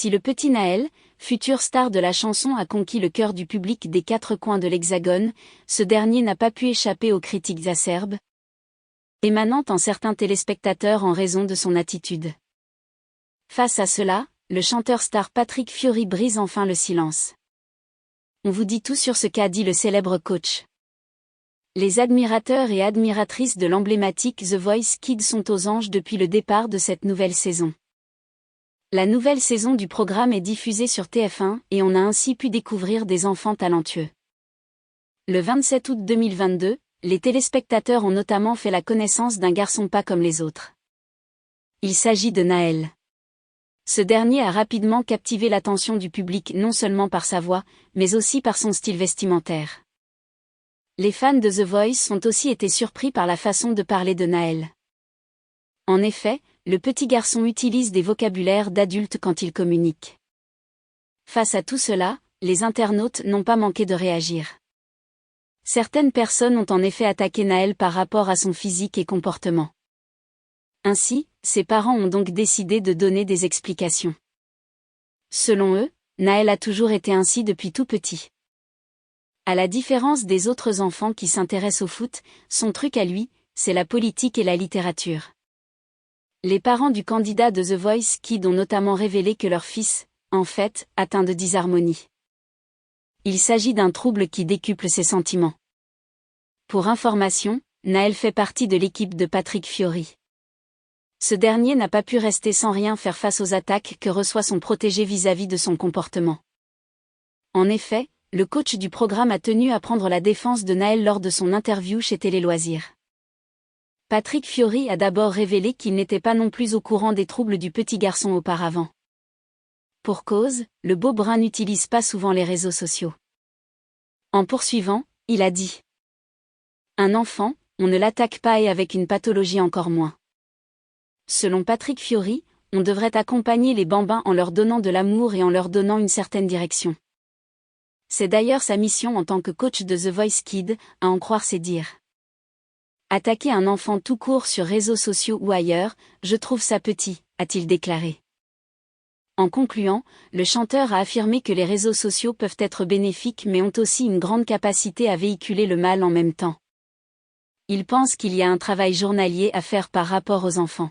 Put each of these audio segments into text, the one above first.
Si le petit Naël, future star de la chanson, a conquis le cœur du public des quatre coins de l'Hexagone, ce dernier n'a pas pu échapper aux critiques acerbes, émanant en certains téléspectateurs en raison de son attitude. Face à cela, le chanteur star Patrick Fiori brise enfin le silence. On vous dit tout sur ce qu'a dit le célèbre coach. Les admirateurs et admiratrices de l'emblématique The Voice Kids sont aux anges depuis le départ de cette nouvelle saison. La nouvelle saison du programme est diffusée sur TF1 et on a ainsi pu découvrir des enfants talentueux. Le 27 août 2022, les téléspectateurs ont notamment fait la connaissance d'un garçon pas comme les autres. Il s'agit de Naël. Ce dernier a rapidement captivé l'attention du public non seulement par sa voix, mais aussi par son style vestimentaire. Les fans de The Voice ont aussi été surpris par la façon de parler de Naël. En effet, le petit garçon utilise des vocabulaires d'adultes quand il communique. Face à tout cela, les internautes n'ont pas manqué de réagir. Certaines personnes ont en effet attaqué Naël par rapport à son physique et comportement. Ainsi, ses parents ont donc décidé de donner des explications. Selon eux, Naël a toujours été ainsi depuis tout petit. À la différence des autres enfants qui s'intéressent au foot, son truc à lui, c'est la politique et la littérature. Les parents du candidat de The Voice Kids ont notamment révélé que leur fils, en fait, atteint de dysharmonie. Il s'agit d'un trouble qui décuple ses sentiments. Pour information, Naël fait partie de l'équipe de Patrick Fiori. Ce dernier n'a pas pu rester sans rien faire face aux attaques que reçoit son protégé vis-à-vis de son comportement. En effet, le coach du programme a tenu à prendre la défense de Naël lors de son interview chez Télé Loisirs. Patrick Fiori a d'abord révélé qu'il n'était pas non plus au courant des troubles du petit garçon auparavant. Pour cause, le beau brun n'utilise pas souvent les réseaux sociaux. En poursuivant, il a dit : un enfant, on ne l'attaque pas et avec une pathologie encore moins. Selon Patrick Fiori, on devrait accompagner les bambins en leur donnant de l'amour et en leur donnant une certaine direction. C'est d'ailleurs sa mission en tant que coach de The Voice Kids, à en croire ses dires. Attaquer un enfant tout court sur réseaux sociaux ou ailleurs, je trouve ça petit, a-t-il déclaré. En concluant, le chanteur a affirmé que les réseaux sociaux peuvent être bénéfiques mais ont aussi une grande capacité à véhiculer le mal en même temps. Il pense qu'il y a un travail journalier à faire par rapport aux enfants.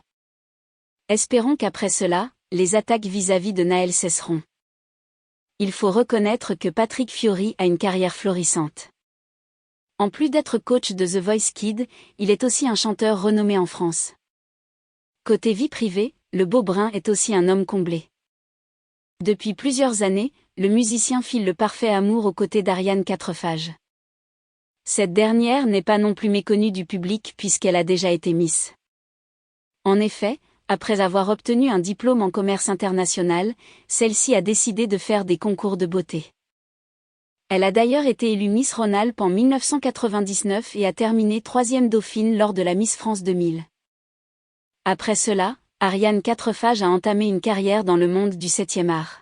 Espérons qu'après cela, les attaques vis-à-vis de Naël cesseront. Il faut reconnaître que Patrick Fiori a une carrière florissante. En plus d'être coach de The Voice Kids, il est aussi un chanteur renommé en France. Côté vie privée, le beau brun est aussi un homme comblé. Depuis plusieurs années, le musicien file le parfait amour aux côtés d'Ariane Quatrefages. Cette dernière n'est pas non plus méconnue du public puisqu'elle a déjà été Miss. En effet, après avoir obtenu un diplôme en commerce international, celle-ci a décidé de faire des concours de beauté. Elle a d'ailleurs été élue Miss Rhône-Alpes en 1999 et a terminé 3e dauphine lors de la Miss France 2000. Après cela, Ariane Quatrefages a entamé une carrière dans le monde du 7e art.